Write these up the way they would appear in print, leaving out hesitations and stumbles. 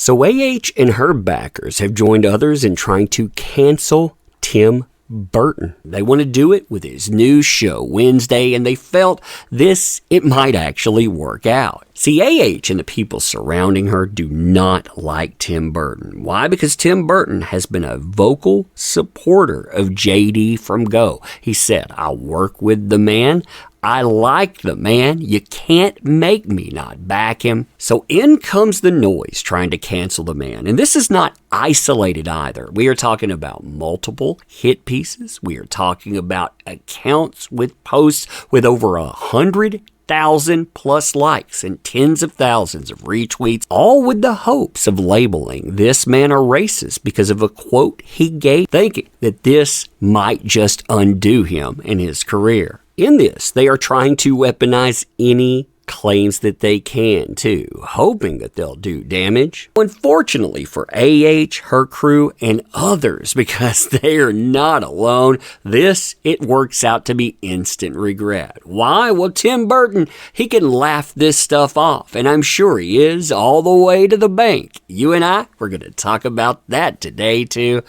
So AH and her backers have joined others in trying to cancel Tim Burton. They want to do it with his new show Wednesday, and they felt it might actually work out. See, AH and the people surrounding her do not like Tim Burton. Why? Because Tim Burton has been a vocal supporter of JD from Go. He said, "I work with the man. I like the man. You can't make me not back him." So in comes the noise trying to cancel the man. And this is not isolated either. We are talking about multiple hit pieces. We are talking about accounts with posts with over 100,000 plus likes and tens of thousands of retweets, all with the hopes of labeling this man a racist because of a quote he gave, thinking that this might just undo him in his career. In this, they are trying to weaponize any claims that they can too, hoping that they'll do damage. Unfortunately for AH, her crew, and others, because they are not alone, it works out to be instant regret. Why? Well, Tim Burton, he can laugh this stuff off, and I'm sure he is all the way to the bank. You and I, we're going to talk about that today too.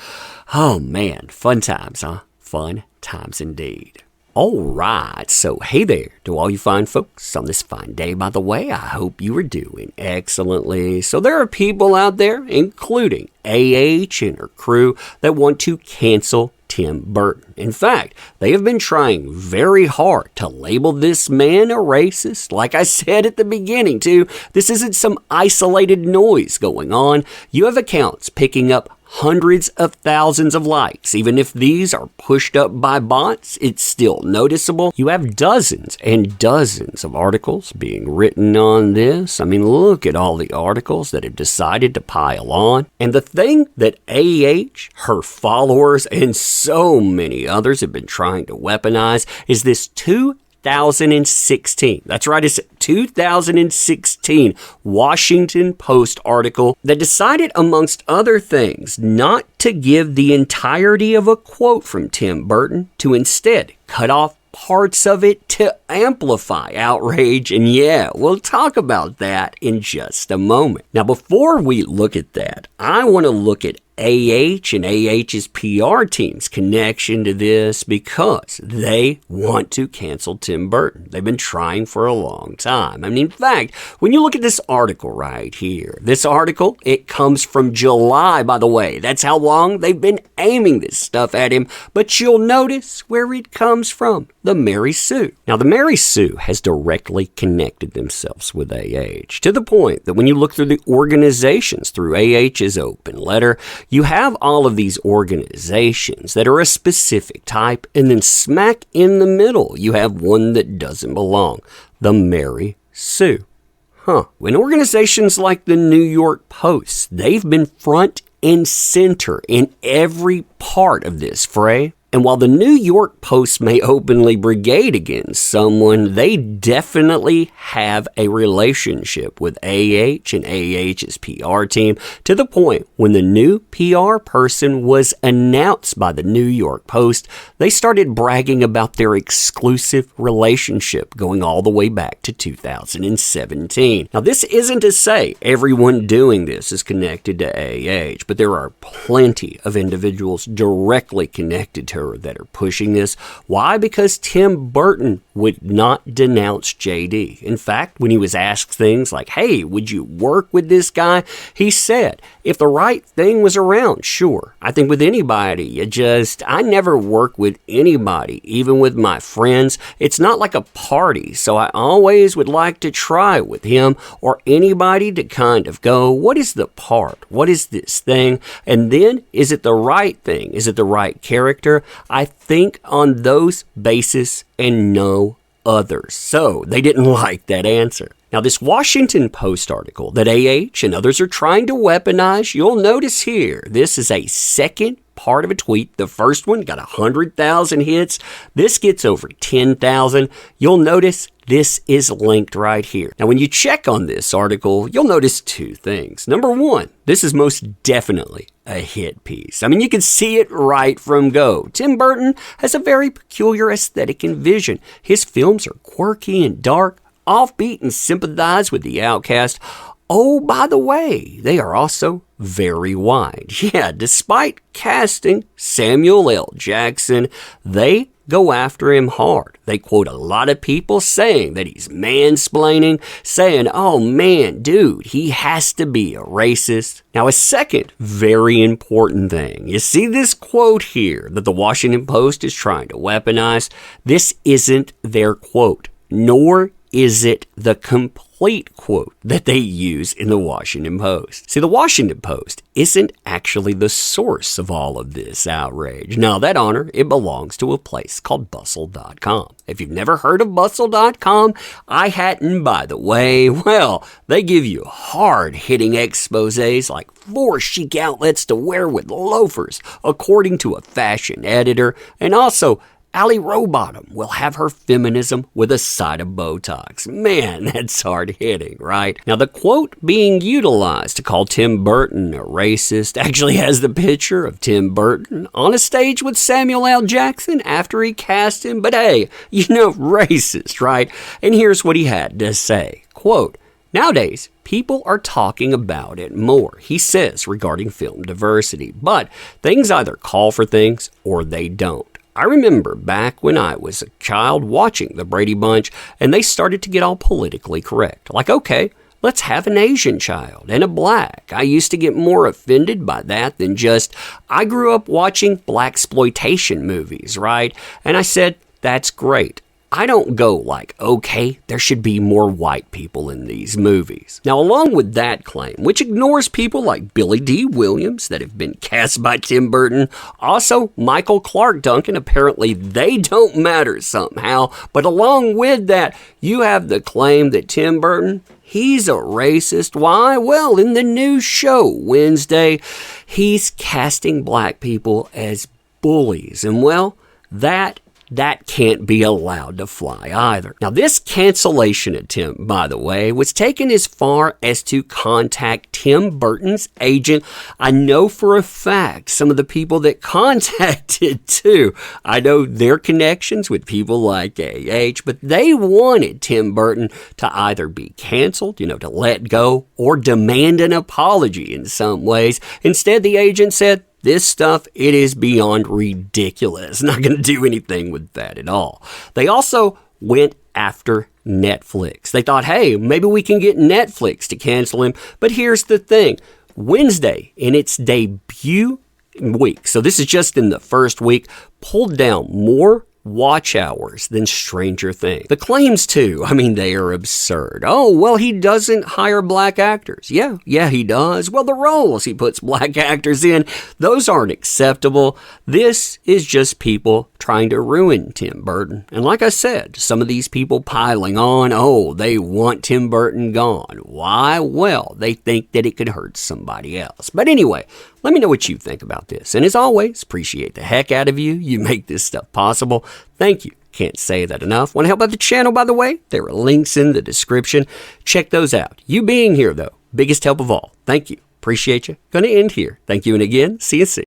Oh man, fun times, huh? Fun times indeed. All right, so hey there to all you fine folks on this fine day. By the way, I hope you are doing excellently. So there are people out there, including AH and her crew, that want to cancel Tim Burton. In fact, they have been trying very hard to label this man a racist. Like I said at the beginning too, this isn't some isolated noise going on. You have accounts picking up hundreds of thousands of likes. Even if these are pushed up by bots, it's still noticeable. You have dozens and dozens of articles being written on this. I mean, look at all the articles that have decided to pile on. And the thing that AH, her followers, and so many others have been trying to weaponize is this 2016. That's right, it's 2016 Washington Post article that decided, amongst other things, not to give the entirety of a quote from Tim Burton, to instead cut off parts of it to amplify outrage. And yeah, we'll talk about that in just a moment. Now, before we look at that, I want to look at AH and AH's PR team's connection to this, because they want to cancel Tim Burton. They've been trying for a long time. I mean, in fact, when you look at this article right here, this article, it comes from July, by the way. That's how long they've been aiming this stuff at him. But you'll notice where it comes from. The Mary Sue. Now, the Mary Sue has directly connected themselves with AH to the point that when you look through the organizations through AH's open letter, you have all of these organizations that are a specific type, and then smack in the middle, you have one that doesn't belong, the Mary Sue. When organizations like the New York Post, they've been front and center in every part of this fray. And while the New York Post may openly brigade against someone, they definitely have a relationship with AH and AH's PR team, to the point when the new PR person was announced by the New York Post, they started bragging about their exclusive relationship going all the way back to 2017. Now, this isn't to say everyone doing this is connected to AH, but there are plenty of individuals directly connected to that are pushing this. Why? Because Tim Burton would not denounce JD. In fact, when he was asked things like, hey, would you work with this guy? He said, if the right thing was around, sure. I think with anybody, I never work with anybody, even with my friends. It's not like a party, so I always would like to try with him or anybody to kind of go, what is the part? What is this thing? And then, is it the right thing? Is it the right character? I think on those bases and no others. So they didn't like that answer. Now, this Washington Post article that AH and others are trying to weaponize, you'll notice here, this is a second part of a tweet. The first one got 100,000 hits. This gets over 10,000. You'll notice this is linked right here. Now, when you check on this article, you'll notice two things. Number one, this is most definitely a hit piece. I mean, you can see it right from go. Tim Burton has a very peculiar aesthetic and vision. His films are quirky and dark, offbeat, and sympathize with the outcast. Oh, by the way, they are also very wide. Yeah, despite casting Samuel L. Jackson, they go after him hard. They quote a lot of people saying that he's mansplaining, saying, oh man, dude, he has to be a racist. Now, a second very important thing. You see this quote here that the Washington Post is trying to weaponize? This isn't their quote, nor is it the complete quote that they use in the Washington Post. See, the Washington Post isn't actually the source of all of this outrage. Now, that honor, it belongs to a place called Bustle.com. If you've never heard of Bustle.com, I hadn't, by the way. Well, they give you hard-hitting exposés like 4 chic outlets to wear with loafers, according to a fashion editor, and also Ali Rowbottom will have her feminism with a side of Botox. Man, that's hard-hitting, right? Now, the quote being utilized to call Tim Burton a racist actually has the picture of Tim Burton on a stage with Samuel L. Jackson after he cast him. But hey, racist, right? And here's what he had to say. Quote, nowadays, people are talking about it more, he says, regarding film diversity. But things either call for things or they don't. I remember back when I was a child watching the Brady Bunch and they started to get all politically correct. Like, okay, let's have an Asian child and a black. I used to get more offended by that than just, I grew up watching blaxploitation movies, right? And I said, that's great. I don't go like, okay, there should be more white people in these movies. Now, along with that claim, which ignores people like Billy D. Williams that have been cast by Tim Burton, also Michael Clark Duncan, apparently they don't matter somehow. But along with that, you have the claim that Tim Burton, he's a racist. Why? Well, in the new show Wednesday, he's casting black people as bullies. And well, that can't be allowed to fly either. Now, this cancellation attempt, by the way, was taken as far as to contact Tim Burton's agent. I know for a fact some of the people that contacted too. I know their connections with people like AH, but they wanted Tim Burton to either be canceled, to let go, or demand an apology in some ways. Instead, the agent said, this stuff, it is beyond ridiculous. Not going to do anything with that at all. They also went after Netflix. They thought, hey, maybe we can get Netflix to cancel him. But here's the thing. Wednesday, in its debut week, so this is just in the first week, pulled down more watch hours than Stranger Things. The claims too, they are absurd. Oh, well, he doesn't hire black actors. Yeah, he does. Well, the roles he puts black actors in, those aren't acceptable. This is just people trying to ruin Tim Burton. And like I said, some of these people piling on, oh, they want Tim Burton gone. Why? Well, they think that it could hurt somebody else. But anyway, let me know what you think about this. And as always, appreciate the heck out of you. You make this stuff possible. Thank you. Can't say that enough. Want to help out the channel, by the way? There are links in the description. Check those out. You being here, though, biggest help of all. Thank you. Appreciate you. Going to end here. Thank you, and again, see you soon.